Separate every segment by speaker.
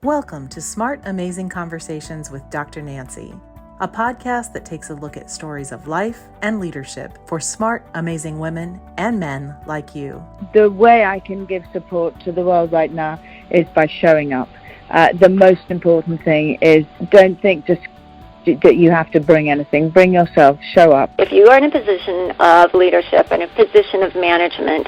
Speaker 1: Welcome to Smart, Amazing Conversations with Dr. Nancy, a podcast that takes a look at stories of life and leadership for smart, amazing women and men like you.
Speaker 2: The way I can give support to the world right now is by showing up. The most important thing is don't think just that you have to bring anything. Bring yourself, show up.
Speaker 3: If you are in a position of leadership and a position of management,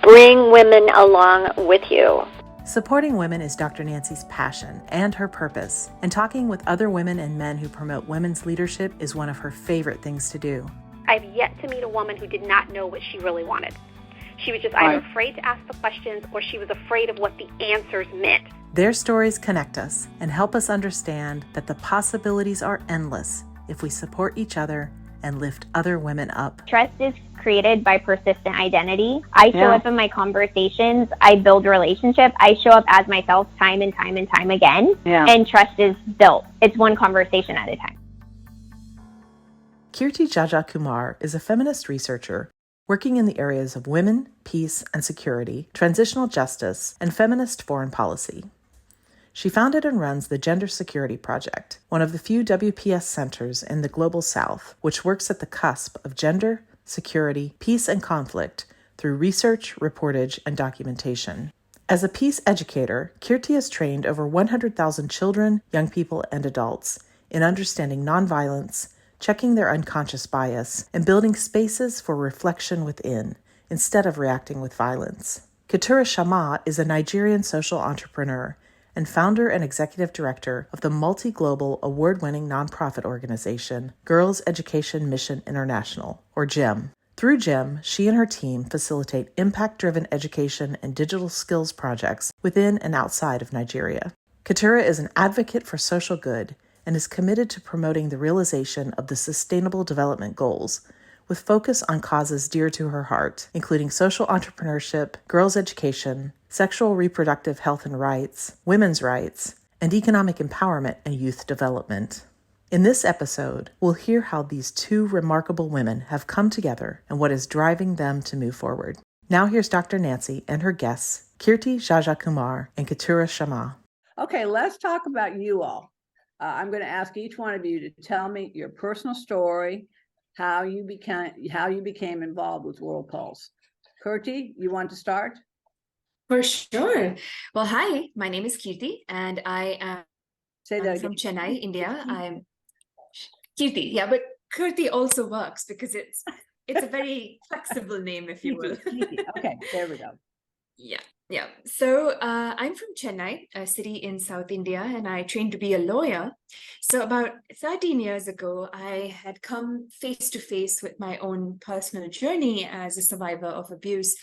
Speaker 3: bring women along with you.
Speaker 1: Supporting women is Dr. Nancy's passion and her purpose, and talking with other women and men who promote women's leadership is one of her favorite things to do.
Speaker 4: I've yet to meet a woman who did not know what she really wanted. She was just either afraid to ask the questions or she was afraid of what the answers meant.
Speaker 1: Their stories connect us and help us understand that the possibilities are endless if we support each other and lift other women up.
Speaker 5: Trust is created by persistent identity. I show up in my conversations. I build relationships. I show up as myself time and time and time again. And trust is built. It's one conversation at a time.
Speaker 1: Kirthi Jayakumar is a feminist researcher working in the areas of women, peace and security, transitional justice, and feminist foreign policy. She founded and runs the Gender Security Project, one of the few WPS centers in the Global South, which works at the cusp of gender, security, peace, and conflict through research, reportage, and documentation. As a peace educator, Kirthi has trained over 100,000 children, young people, and adults in understanding nonviolence, checking their unconscious bias, and building spaces for reflection within, instead of reacting with violence. Keturah Shammah is a Nigerian social entrepreneur and founder and executive director of the multi-global award-winning nonprofit organization Girls Education Mission International, or GEM. Through GEM, she and her team facilitate impact-driven education and digital skills projects within and outside of Nigeria. Keturah is an advocate for social good and is committed to promoting the realization of the Sustainable Development Goals, with focus on causes dear to her heart, including social entrepreneurship, girls' education, sexual reproductive health and rights, women's rights, and economic empowerment and youth development. In this episode, we'll hear how these two remarkable women have come together and what is driving them to move forward. Now here's Dr. Nancy and her guests, Kirthi Jayakumar and Keturah Shammah.
Speaker 6: Okay, let's talk about you all. I'm going to ask each one of you to tell me your personal story, how you became involved with World Pulse. Kirthi, you want to start?
Speaker 7: For sure. Well, hi, my name is Kirthi, and I am from Chennai, India. I'm Kirthi, yeah, but Kirthi also works because it's a very flexible name, if you will.
Speaker 6: Okay, there we go.
Speaker 7: Yeah. So I'm from Chennai, a city in South India, and I trained to be a lawyer. So about 13 years ago, I had come face to face with my own personal journey as a survivor of abuse.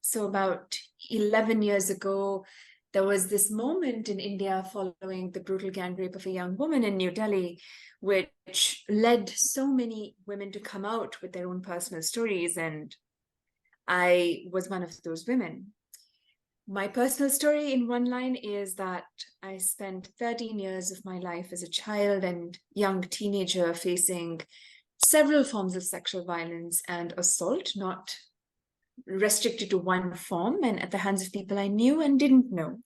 Speaker 7: So about 11 years ago, there was this moment in India following the brutal gang rape of a young woman in New Delhi, which led so many women to come out with their own personal stories, and I was one of those women. My personal story in one line is that I spent 13 years of my life as a child and young teenager facing several forms of sexual violence and assault, not restricted to one form, and at the hands of people I knew and didn't know.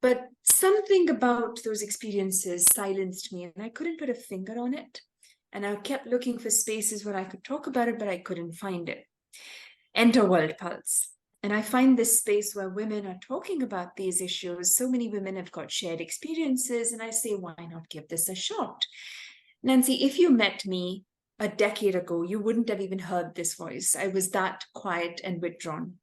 Speaker 7: But something about those experiences silenced me, and I couldn't put a finger on it. And I kept looking for spaces where I could talk about it, but I couldn't find it. Enter World Pulse. And I find this space where women are talking about these issues. So many women have got shared experiences, and I say, why not give this a shot? Nancy, if you met me a decade ago, you wouldn't have even heard this voice. I was that quiet and withdrawn.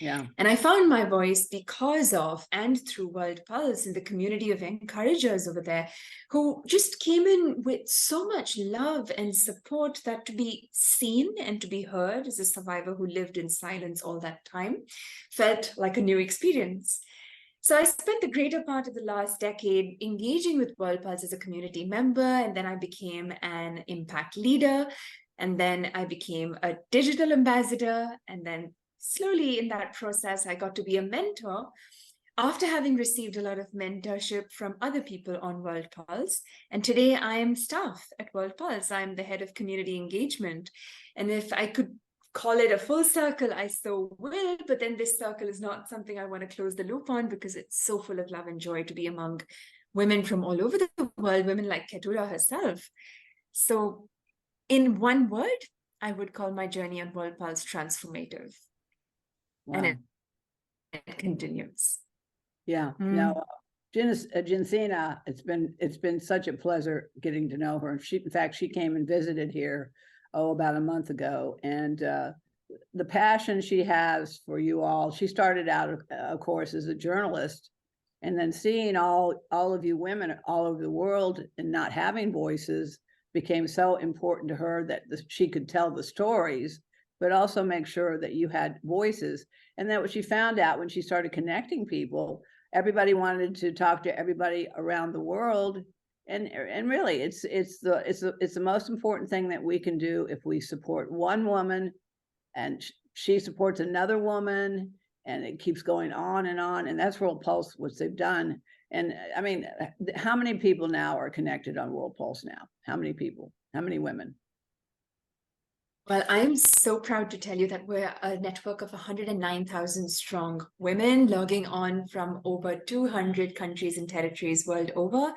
Speaker 6: Yeah.
Speaker 7: And I found my voice because of and through World Pulse and the community of encouragers over there who just came in with so much love and support that to be seen and to be heard as a survivor who lived in silence all that time felt like a new experience. So I spent the greater part of the last decade engaging with World Pulse as a community member, and then I became an impact leader, and then I became a digital ambassador, and then slowly in that process, I got to be a mentor after having received a lot of mentorship from other people on World Pulse. And today I am staff at World Pulse. I'm the head of community engagement. And if I could call it a full circle, I so will, but then this circle is not something I want to close the loop on because it's so full of love and joy to be among women from all over the world, women like Keturah herself. So in one word, I would call my journey on World Pulse transformative. Wow. And it continues.
Speaker 6: Yeah. No, Jensina, it's been such a pleasure getting to know her. And in fact, she came and visited here, about a month ago. And the passion she has for you all, she started out, of course, as a journalist, and then seeing all of you women all over the world and not having voices became so important to her that she could tell the stories, but also make sure that you had voices. And that what she found out when she started connecting people, everybody wanted to talk to everybody around the world. And really, it's the most important thing that we can do if we support one woman and she supports another woman, and it keeps going on. And that's World Pulse, what they've done. And I mean, how many people now are connected on World Pulse now? How many people? How many women?
Speaker 7: Well, I'm so proud to tell you that we're a network of 109,000 strong women logging on from over 200 countries and territories world over.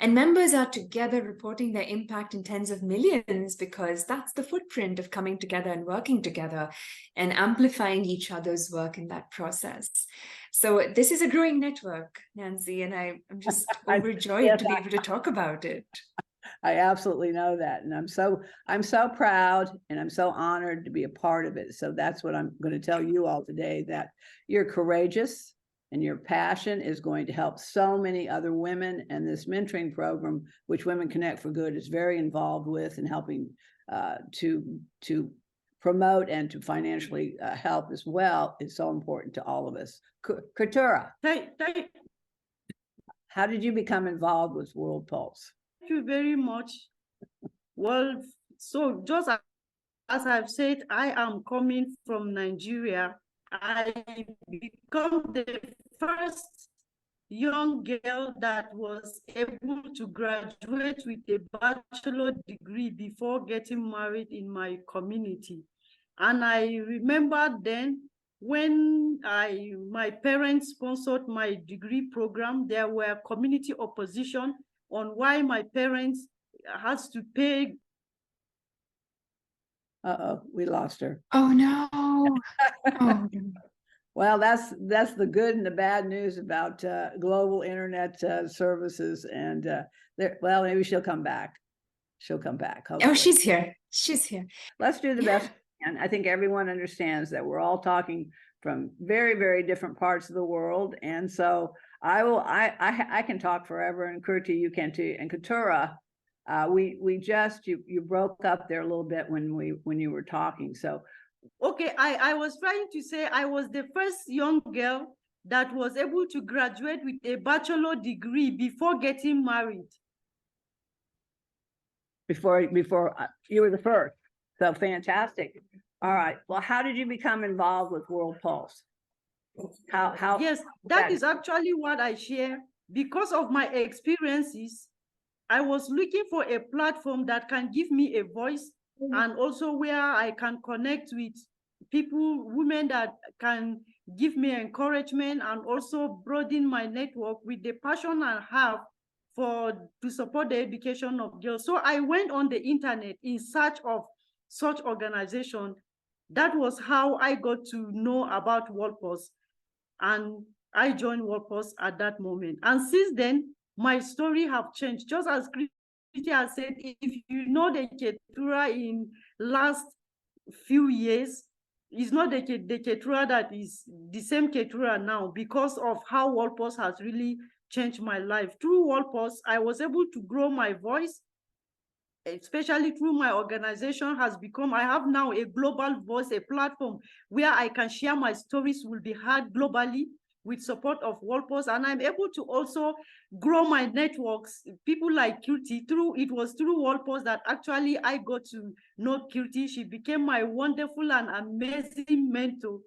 Speaker 7: And members are together reporting their impact in tens of millions, because that's the footprint of coming together and working together and amplifying each other's work in that process. So this is a growing network, Nancy, and I'm just overjoyed to be able to talk about it.
Speaker 6: I absolutely know that. And I'm so proud and I'm so honored to be a part of it. So that's what I'm going to tell you all today, that you're courageous and your passion is going to help so many other women. And this mentoring program, which Women Connect for Good is very involved with and helping to promote and to financially help as well, is so important to all of us. Keturah, how did you become involved with World Pulse?
Speaker 8: Thank you very much. Well, so just as I've said, I am coming from Nigeria. I become the first young girl that was able to graduate with a bachelor degree before getting married in my community. And I remember then when my parents sponsored my degree program, there were community opposition on why my parents had to pay.
Speaker 6: We lost her.
Speaker 7: Oh no. Oh.
Speaker 6: Well, that's the good and the bad news about global internet services. And well, maybe she'll come back. She'll come back. Hopefully.
Speaker 7: Oh, she's here. She's here.
Speaker 6: Let's do the best. And I think everyone understands that we're all talking from very, very different parts of the world. And so I can talk forever, and Kirthi, you can too. And Keturah, you broke up there a little bit when you were talking. So
Speaker 8: okay, I was trying to say I was the first young girl that was able to graduate with a bachelor degree before getting married.
Speaker 6: Before you were the first. So fantastic. All right. Well, how did you become involved with World Pulse? How?
Speaker 8: Yes, that is actually what I share. Because of my experiences, I was looking for a platform that can give me a voice, and also where I can connect with people, women that can give me encouragement and also broaden my network with the passion I have to support the education of girls. So I went on the internet in search of such organization. That was how I got to know about World Pulse, and I joined World Pulse at that moment. And since then, my story have changed. Just as Kirthi has said, if you know the Keturah in last few years, it's not the Keturah that is the same Keturah now, because of how World Pulse has really changed my life. Through World Pulse, I was able to grow my voice, especially through my organization has become, I have now a global voice, a platform where I can share my stories will be heard globally with support of World Pulse. And I'm able to also grow my networks, people like Kirthi. It was through World Pulse that actually I got to know Kirthi. She became my wonderful and amazing mentor.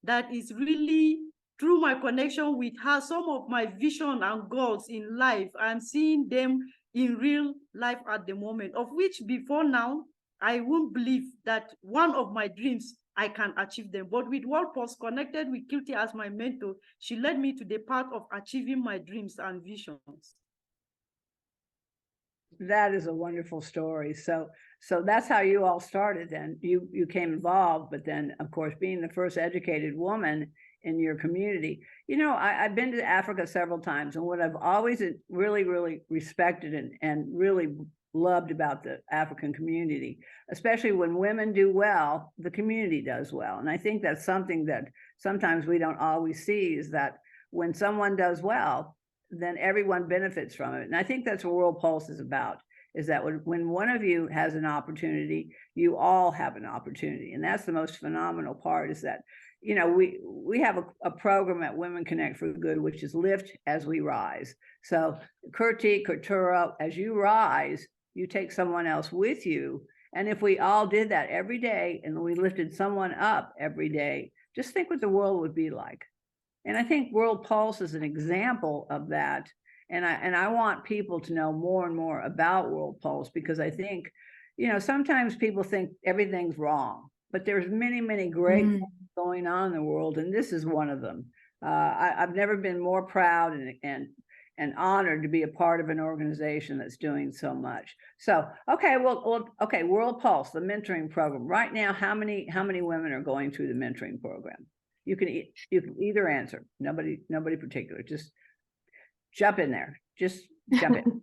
Speaker 8: That is really through my connection with her, some of my vision and goals in life, I'm seeing them in real life at the moment, of which before now, I won't believe that one of my dreams, I can achieve them. But with World Pulse, connected with Kirthi as my mentor, she led me to the path of achieving my dreams and visions.
Speaker 6: That is a wonderful story. So that's how you all started then. You came involved, but then, of course, being the first educated woman in your community. I've been to Africa several times, and what I've always really, really respected and really loved about the African community, especially when women do well, the community does well. And I think that's something that sometimes we don't always see, is that when someone does well, then everyone benefits from it. And I think that's what World Pulse is about, is that when one of you has an opportunity, you all have an opportunity. And that's the most phenomenal part, is that, we have a program at Women Connect for Good, which is Lift as We Rise. So Kirthi, Keturah, as you rise, you take someone else with you. And if we all did that every day, and we lifted someone up every day, just think what the world would be like. And I think World Pulse is an example of that. And I want people to know more and more about World Pulse, because I think, sometimes people think everything's wrong, but there's many, many great things going on in the world. And this is one of them. I've never been more proud and honored to be a part of an organization that's doing so much. So, okay, okay, World Pulse, the mentoring program. Right now, how many women are going through the mentoring program? You can either answer. Nobody particular. Just jump in there. Just jump in.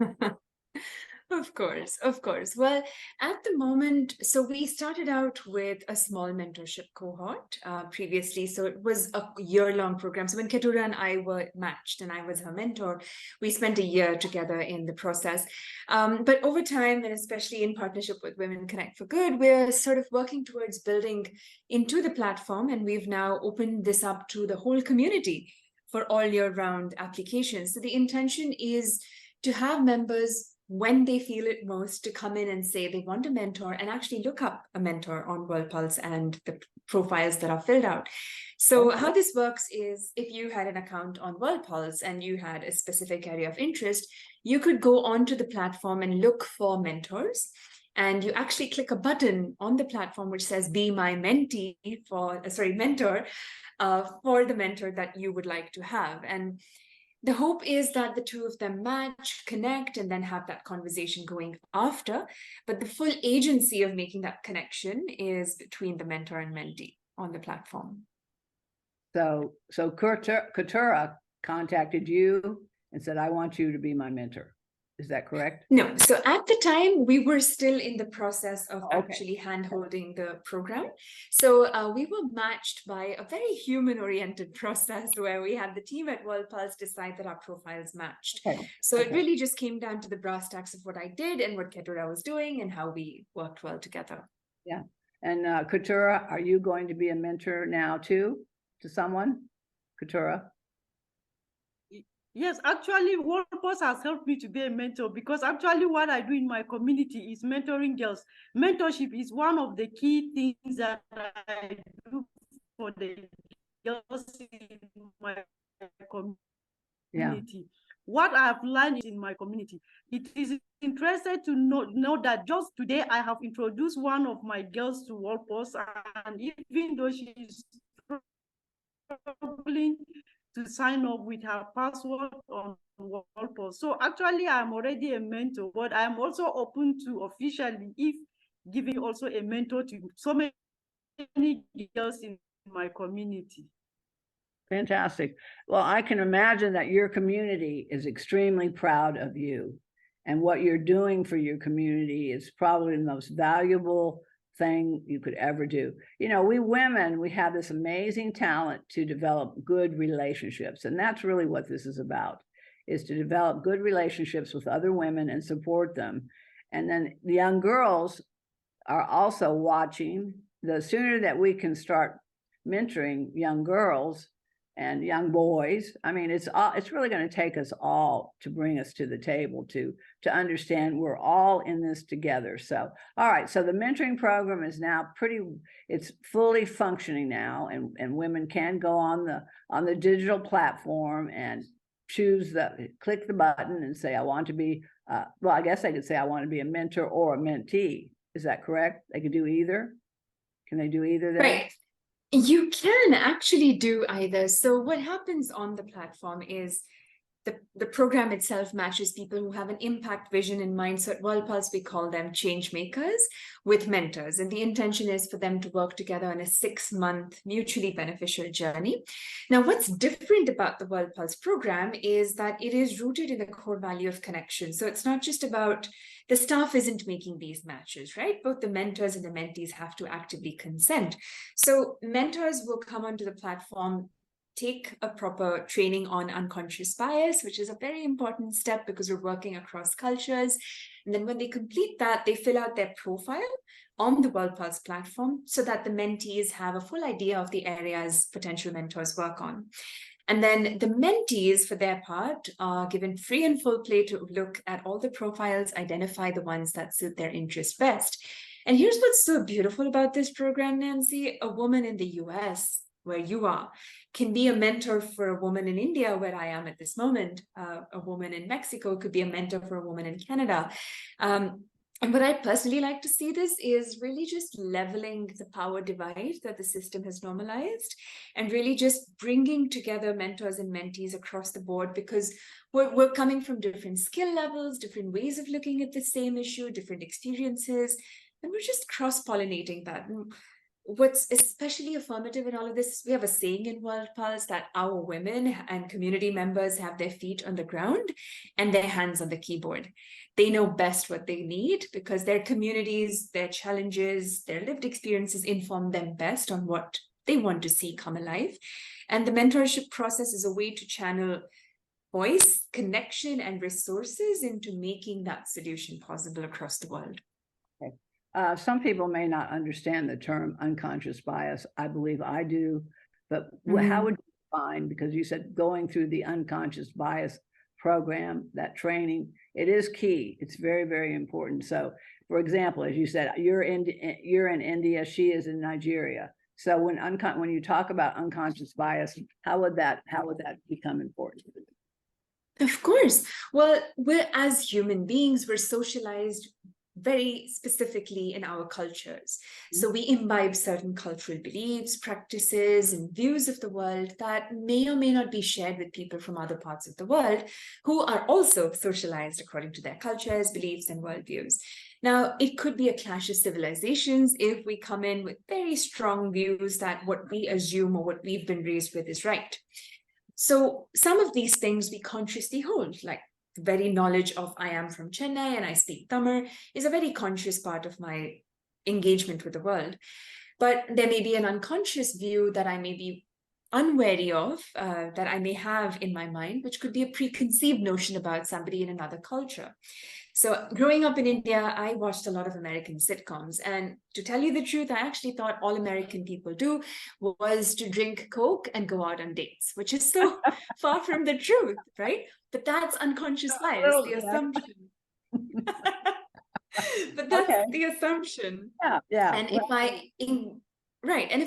Speaker 7: Of course. Well, at the moment, so we started out with a small mentorship cohort previously. So it was a year-long program. So when Keturah and I were matched and I was her mentor, we spent a year together in the process. But over time, and especially in partnership with Women Connect for Good, we're sort of working towards building into the platform. And we've now opened this up to the whole community for all year-round applications. So the intention is to have members, when they feel it most, to come in and say they want a mentor, and actually look up a mentor on World Pulse and the profiles that are filled out. So how this works is, if you had an account on World Pulse and you had a specific area of interest, you could go onto the platform and look for mentors. And you actually click a button on the platform which says "Be my mentee" mentor for the mentor that you would like to have. And the hope is that the two of them match, connect, and then have that conversation going after. But the full agency of making that connection is between the mentor and mentee on the platform.
Speaker 6: So Keturah contacted you and said, "I want you to be my mentor." Is that correct?
Speaker 7: No. So at the time, we were still in the process of actually hand-holding the program. So we were matched by a very human-oriented process where we had the team at World Pulse decide that our profiles matched. It really just came down to the brass tacks of what I did and what Keturah was doing and how we worked well together.
Speaker 6: Yeah. And Keturah, are you going to be a mentor now too to someone? Keturah?
Speaker 8: Yes, actually, World Pulse has helped me to be a mentor, because actually what I do in my community is mentoring girls. Mentorship is one of the key things that I do for the girls in my community. What I've learned in my community, it is interesting to know that just today I have introduced one of my girls to World Pulse, and even though she is struggling to sign up with her password on World Pulse. So actually, I'm already a mentor, but I'm also open to officially, if giving also a mentor to so many girls in my community.
Speaker 6: Fantastic. Well, I can imagine that your community is extremely proud of you, and what you're doing for your community is probably the most valuable thing you could ever do. We women, we have this amazing talent to develop good relationships. And that's really what this is about, is to develop good relationships with other women and support them. And then the young girls are also watching. The sooner that we can start mentoring young girls and young boys, I mean, it's really going to take us all to bring us to the table to understand we're all in this together. So, all right. So the mentoring program is now it's fully functioning now, and women can go on the digital platform and click the button and say, I want to be, well, I guess I could say I want to be a mentor or a mentee. Is that correct? They could do either. Can they do either?
Speaker 7: Right. You can actually do either. So what happens on the platform is the program itself matches people who have an impact vision in mind. So at World Pulse, we call them change makers with mentors. And the intention is for them to work together on a 6-month mutually beneficial journey. Now, what's different about the World Pulse program is that it is rooted in the core value of connection. So it's not just about the staff isn't making these matches, right? Both the mentors and the mentees have to actively consent. So mentors will come onto the platform, take a proper training on unconscious bias, which is a very important step because we're working across cultures. And then when they complete that, they fill out their profile on the World Pulse platform so that the mentees have a full idea of the areas potential mentors work on. And then the mentees, for their part, are given free and full play to look at all the profiles, identify the ones that suit their interest best. And here's what's so beautiful about this program, Nancy. A woman in the US, where you are, can be a mentor for a woman in India, where I am at this moment. A woman in Mexico could be a mentor for a woman in Canada. And what I personally like to see this is really just leveling the power divide that the system has normalized and really just bringing together mentors and mentees across the board, because we're coming from different skill levels, different ways of looking at the same issue, different experiences, and we're just cross-pollinating that. And what's especially affirmative in all of this, we have a saying in World Pulse that our women and community members have their feet on the ground and their hands on the keyboard. They know best what they need because their communities, their challenges, their lived experiences inform them best on what they want to see come alive. And the mentorship process is a way to channel voice, connection, and resources into making that solution possible across the world.
Speaker 6: Okay. Some people may not understand the term unconscious bias. I believe I do, but how would you define, because you said going through the unconscious bias program, that training, it is key. It's very, very important. So, for example, as you said, you're in India, she is in Nigeria. So when you talk about unconscious bias, how would that become important?
Speaker 7: Of course. Well, as human beings, we're socialized very specifically in our cultures. So we imbibe certain cultural beliefs, practices, and views of the world that may or may not be shared with people from other parts of the world who are also socialized according to their cultures, beliefs, and worldviews. Now, it could be a clash of civilizations if we come in with very strong views that what we assume or what we've been raised with is right. So some of these things we consciously hold, like the very knowledge of I am from Chennai and I speak Tamil is a very conscious part of my engagement with the world. But there may be an unconscious view that I may be unwary of, that I may have in my mind, which could be a preconceived notion about somebody in another culture. So growing up in India, I watched a lot of American sitcoms. And to tell you the truth, I actually thought all American people do was to drink Coke and go out on dates, which is so far from the truth, right? But that's unconscious bias, the assumption. But that's the assumption.
Speaker 6: Yeah.
Speaker 7: And if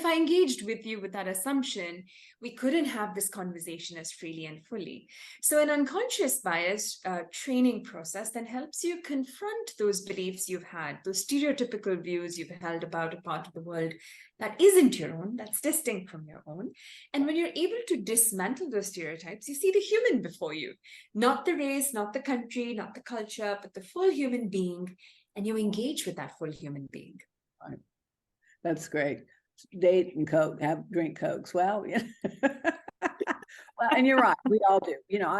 Speaker 7: I engaged with you with that assumption, we couldn't have this conversation as freely and fully. So an unconscious bias training process then helps you confront those beliefs you've had, those stereotypical views you've held about a part of the world that isn't your own, that's distinct from your own. And when you're able to dismantle those stereotypes, you see the human before you, not the race, not the country, not the culture, but the full human being. And you engage with that full human being.
Speaker 6: Right. That's great. Date and Coke, drink Cokes. Well, yeah. Well, and you're right. We all do. You know,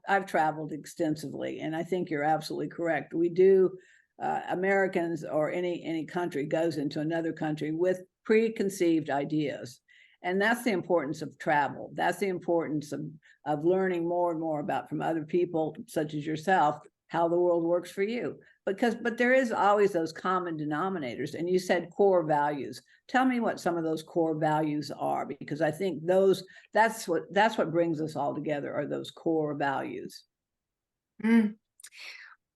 Speaker 6: I've traveled extensively, and I think you're absolutely correct. We do. Americans or any country goes into another country with preconceived ideas, and that's the importance of travel. That's the importance of learning more and more about from other people, such as yourself, how the world works for you. But there is always those common denominators. And you said core values. Tell me what some of those core values are, because I think that's what brings us all together, are those core values.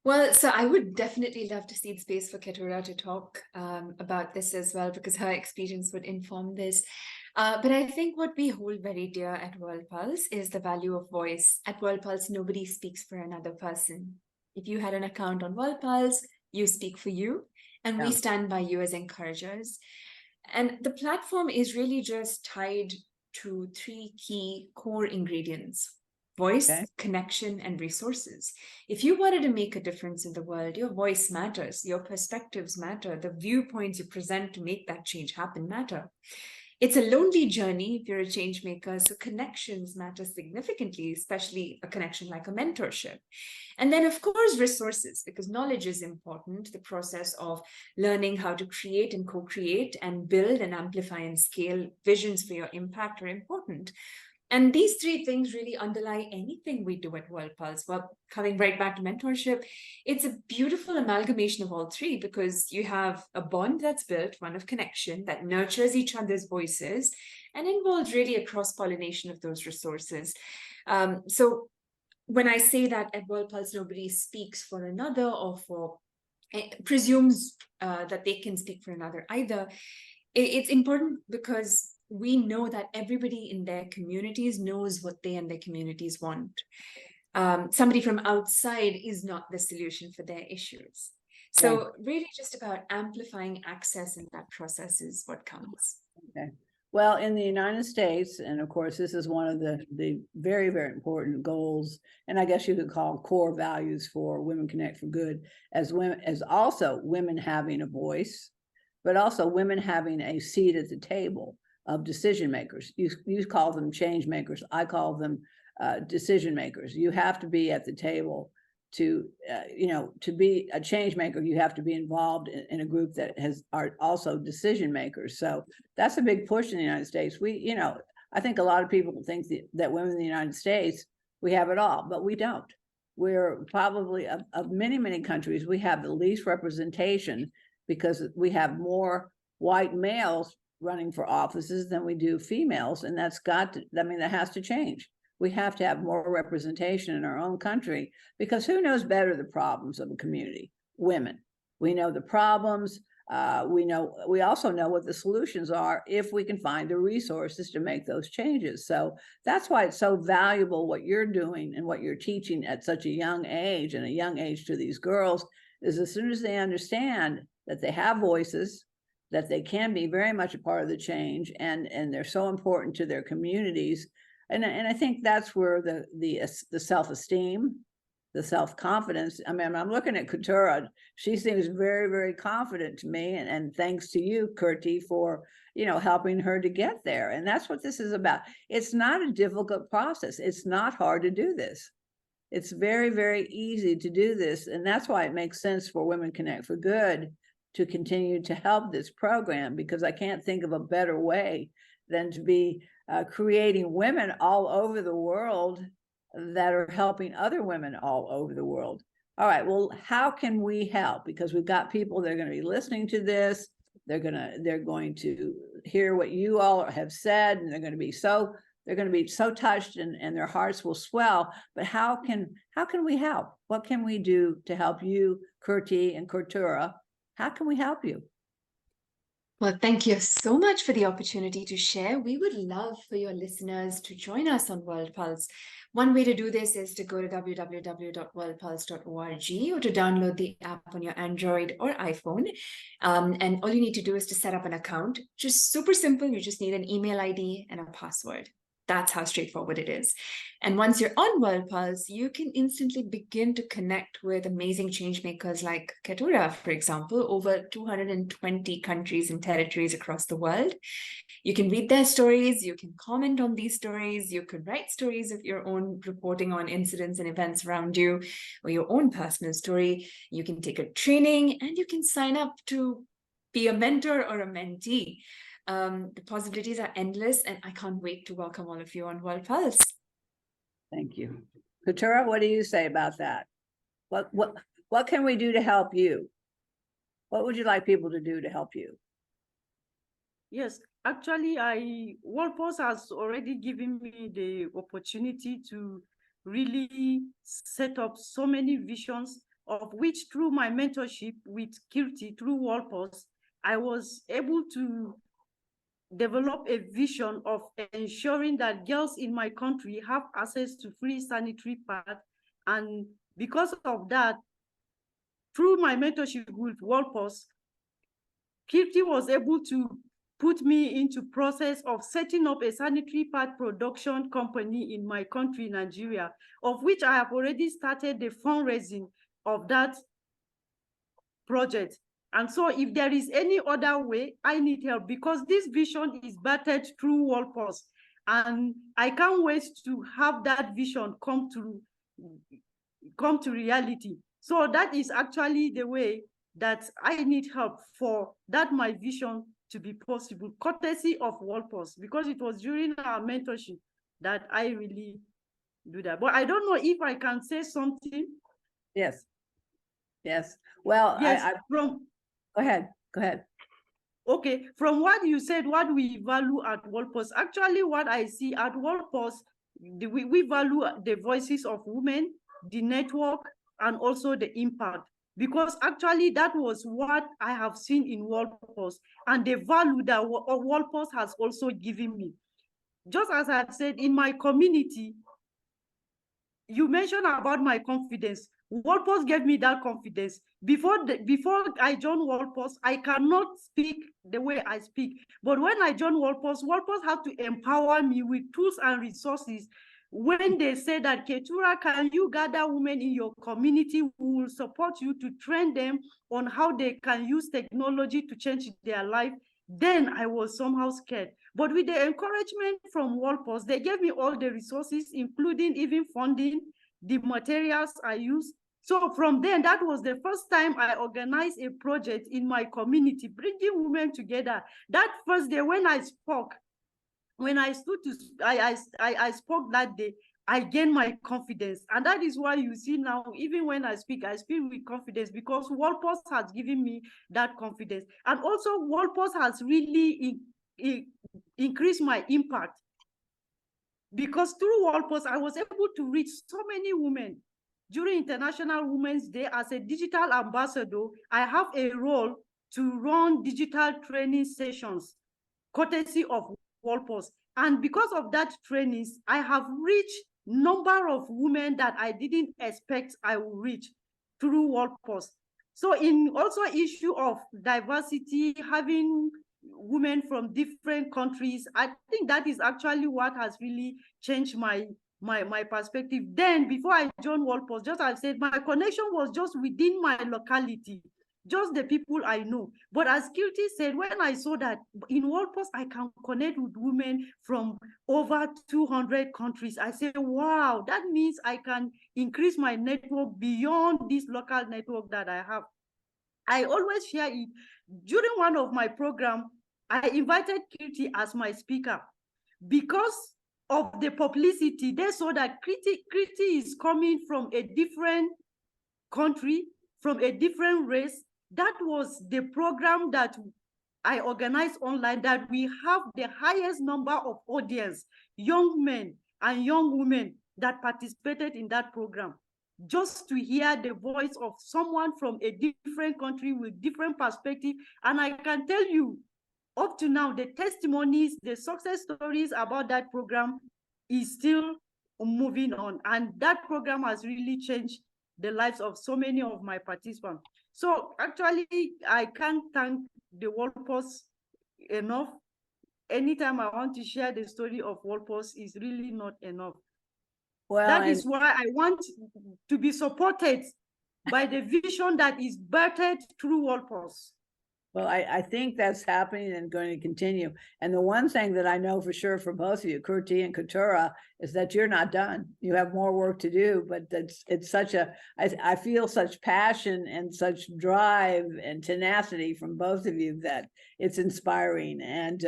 Speaker 7: Well, so I would definitely love to see the space for Keturah to talk about this as well, because her experience would inform this. But I think what we hold very dear at World Pulse is the value of voice. At World Pulse, nobody speaks for another person. If you had an account on World Pulse, you speak for you, and we stand by you as encouragers. And the platform is really just tied to 3 key core ingredients: voice, connection, and resources. If you wanted to make a difference in the world, your voice matters, your perspectives matter, the viewpoints you present to make that change happen matter. It's a lonely journey if you're a change maker, so connections matter significantly, especially a connection like a mentorship. And then, of course, resources, because knowledge is important. The process of learning how to create and co-create and build and amplify and scale visions for your impact are important. And these 3 things really underlie anything we do at World Pulse. Well, coming right back to mentorship, it's a beautiful amalgamation of all 3, because you have a bond that's built, one of connection, that nurtures each other's voices and involves really a cross-pollination of those resources. So when I say that at World Pulse, nobody speaks for another or presumes that they can speak for another either, it's important because we know that everybody in their communities knows what they and their communities want. Somebody from outside is not the solution for their issues. So really just about amplifying access in that process is what counts.
Speaker 6: Okay. Well, in the United States, and of course, this is one of the very, very important goals, and I guess you could call core values for Women Connect for Good, as also women having a voice, but also women having a seat at the table of decision makers. You call them change makers. I call them decision makers. You have to be at the table to be a change maker. You have to be involved in a group that are also decision makers. So that's a big push in the United States. I think a lot of people think that women in the United States, we have it all, but we don't. We're probably of many, many countries, we have the least representation because we have more white males running for offices than we do females. And that has to change. We have to have more representation in our own country, because who knows better the problems of a community? Women. We know the problems. We also know what the solutions are if we can find the resources to make those changes. So that's why it's so valuable what you're doing and what you're teaching at such a young age, and a young age to these girls, is as soon as they understand that they have voices, that they can be very much a part of the change, and they're so important to their communities. And I think that's where the self-esteem, the self-confidence. I mean, I'm looking at Keturah. She seems very, very confident to me. And thanks to you, Kirthi, for, helping her to get there. And that's what this is about. It's not a difficult process. It's not hard to do this. It's very, very easy to do this. And that's why it makes sense for Women Connect for Good to continue to help this program, because I can't think of a better way than to be creating women all over the world that are helping other women all over the world. All right, well, how can we help? Because we've got people that are going to be listening to this. They're going to hear what you all have said, and they're going to be so touched, and their hearts will swell. But how can we help? What can we do to help you, Kirthi and Keturah? How can we help you?
Speaker 7: Well, thank you so much for the opportunity to share. We would love for your listeners to join us on World Pulse. One way to do this is to go to www.worldpulse.org or to download the app on your Android or iPhone. And all you need to do is to set up an account. Just super simple. You just need an email ID and a password. That's how straightforward it is. And once you're on World Pulse, you can instantly begin to connect with amazing change makers like Keturah, for example, over 220 countries and territories across the world. You can read their stories, you can comment on these stories, you could write stories of your own, reporting on incidents and events around you, or your own personal story. You can take a training, and you can sign up to be a mentor or a mentee. The possibilities are endless, and I can't wait to welcome all of you on World Pulse.
Speaker 6: Thank you. Keturah, what do you say about that? What can we do to help you? What would you like people to do to help you?
Speaker 8: Yes, actually, World Pulse has already given me the opportunity to really set up so many visions, of which through my mentorship with Kirthi through World Pulse, I was able to develop a vision of ensuring that girls in my country have access to free sanitary pads. And because of that, through my mentorship with World Pulse, Kirthi was able to put me into process of setting up a sanitary pad production company in my country, Nigeria, of which I have already started the fundraising of that project. And so if there is any other way, I need help, because this vision is battered through Walpurgis, and I can't wait to have that vision come to reality. So that is actually the way that I need help for that my vision to be possible, courtesy of Walpurgis, because it was during our mentorship that I really do that. But I don't know if I can say something.
Speaker 6: Yes. Well,
Speaker 8: yes,
Speaker 6: go ahead.
Speaker 8: Okay, from what you said, what we value at Walpurgis, actually what I see at Walpurgis, we value the voices of women, the network, and also the impact. Because actually that was what I have seen in Walpurgis, and the value that Walpurgis has also given me. Just as I've said, in my community, you mentioned about my confidence. Walpurgis gave me that confidence. Before I joined Walpurgis, I cannot speak the way I speak. But when I joined Walpurgis had to empower me with tools and resources. When they say that, Keturah, can you gather women in your community who will support you to train them on how they can use technology to change their life? Then I was somehow scared. But with the encouragement from Walpurgis, they gave me all the resources, including even funding, the materials I use. So from then, that was the first time I organized a project in my community, bringing women together. That first day when I spoke, when I stood to, I spoke that day, I gained my confidence. And that is why you see now, even when I speak with confidence, because Walpurgis has given me that confidence. And also Walpurgis has really increased my impact. Because through Walpurgis, I was able to reach so many women. During International Women's Day, as a digital ambassador, I have a role to run digital training sessions, courtesy of Walpurgis. And because of that trainings, I have reached number of women that I didn't expect I would reach through Walpurgis. So in also issue of diversity, having women from different countries, I think that is actually what has really changed my perspective. Then before I joined Walpurgis, just as I said, my connection was just within my locality, just the people I know. But as Kirthi said, when I saw that in Walpurgis I can connect with women from over 200 countries, I said, wow, that means I can increase my network beyond this local network that I have. I always share it. During one of my programs, I invited Kirthi as my speaker. Because of the publicity, they saw that Kirthi is coming from a different country, from a different race. That was the program that I organized online, that we have the highest number of audience, young men and young women that participated in that program, just to hear the voice of someone from a different country with different perspective. And I can tell you, up to now, the testimonies, the success stories about that program is still moving on. And that program has really changed the lives of so many of my participants. So actually, I can't thank the Walpurgis enough. Anytime I want to share the story of Walpurgis, is really not enough. Well, that is why I want to be supported by the vision that is birthed through Walpurgis.
Speaker 6: Well, I think that's happening and going to continue. And the one thing that I know for sure for both of you, Kirthi and Keturah, is that you're not done. You have more work to do, but it's such I feel such passion and such drive and tenacity from both of you that it's inspiring. And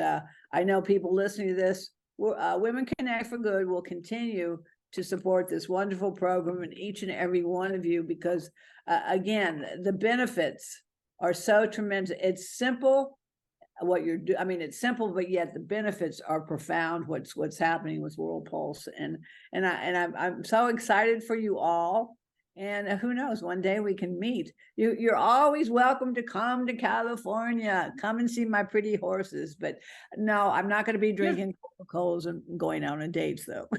Speaker 6: I know people listening to this, Women Connect for Good will continue to support this wonderful program and each and every one of you, because again, the benefits are so tremendous. It's simple what you're doing. I mean, it's simple, but yet the benefits are profound. What's happening with World Pulse, and I'm so excited for you all. And who knows, one day we can meet. You're always welcome to come to California. Come and see my pretty horses. But no, I'm not going to be drinking Coca-Colas and going out on dates, though.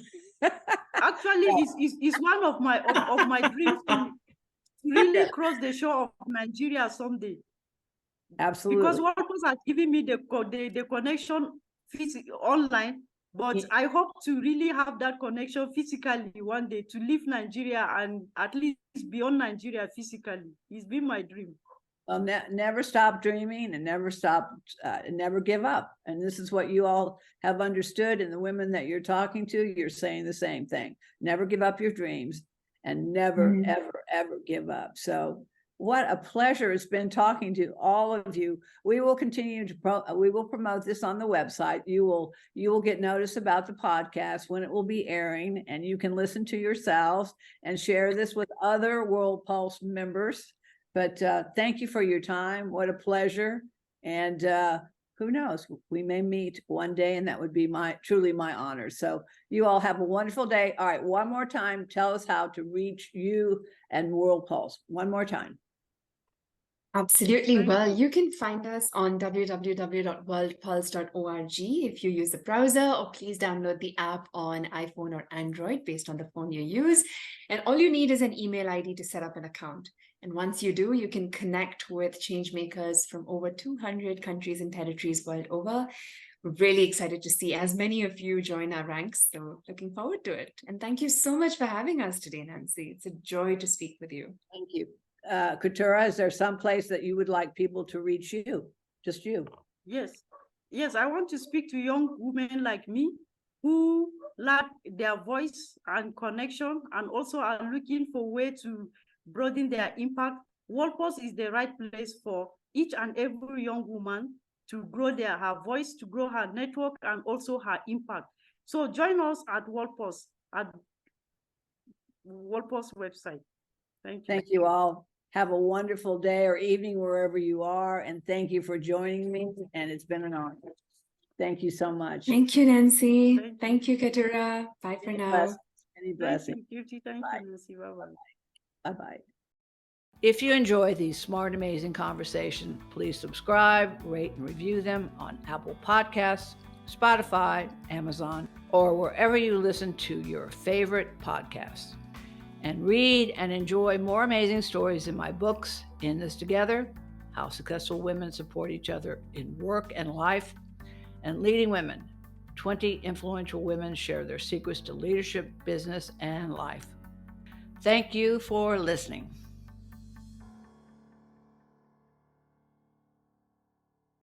Speaker 8: Actually, it's one of my dreams to really cross the shore of Nigeria someday.
Speaker 6: Absolutely.
Speaker 8: Because World Pulse has given me the connection online, but I hope to really have that connection physically one day, to leave Nigeria and at least beyond Nigeria physically. It's been my dream.
Speaker 6: Well, never stop dreaming and never give up. And this is what you all have understood. And the women that you're talking to, you're saying the same thing. Never give up your dreams and never, ever, ever give up. So what a pleasure it's been talking to all of you. We will continue to we will promote this on the website. You will get notice about the podcast when it will be airing, and you can listen to yourselves and share this with other World Pulse members. But thank you for your time. What a pleasure. And who knows, we may meet one day, and that would be truly my honor. So you all have a wonderful day. All right, one more time, tell us how to reach you and World Pulse. One more time.
Speaker 7: Absolutely. Well, you can find us on www.worldpulse.org if you use the browser, or please download the app on iPhone or Android based on the phone you use. And all you need is an email ID to set up an account. And once you do, you can connect with changemakers from over 200 countries and territories world over. We're really excited to see as many of you join our ranks. So looking forward to it. And thank you so much for having us today, Nancy. It's a joy to speak with you.
Speaker 6: Thank you. Keturah, is there some place that you would like people to reach you? Just you?
Speaker 8: Yes. I want to speak to young women like me who lack their voice and connection, and also are looking for a way to broaden their impact. World Pulse is the right place for each and every young woman to grow her voice, to grow her network, and also her impact. So join us at World Pulse, at World Pulse website. Thank you.
Speaker 6: Thank you all. Have a wonderful day or evening wherever you are. And thank you for joining me. And it's been an honor. Thank you so much.
Speaker 7: Thank you, Nancy. Thank you, Keturah. Bye for now.
Speaker 6: Any blessing.
Speaker 8: Thank you, Kirti. Thank you, Nancy. Bye-bye.
Speaker 6: Bye-bye. If you enjoy these smart, amazing conversations, please subscribe, rate, and review them on Apple Podcasts, Spotify, Amazon, or wherever you listen to your favorite podcasts. And read and enjoy more amazing stories in my books, In This Together, How Successful Women Support Each Other in Work and Life, and Leading Women, 20 Influential Women Share Their Secrets to Leadership, Business, and Life. Thank you for listening.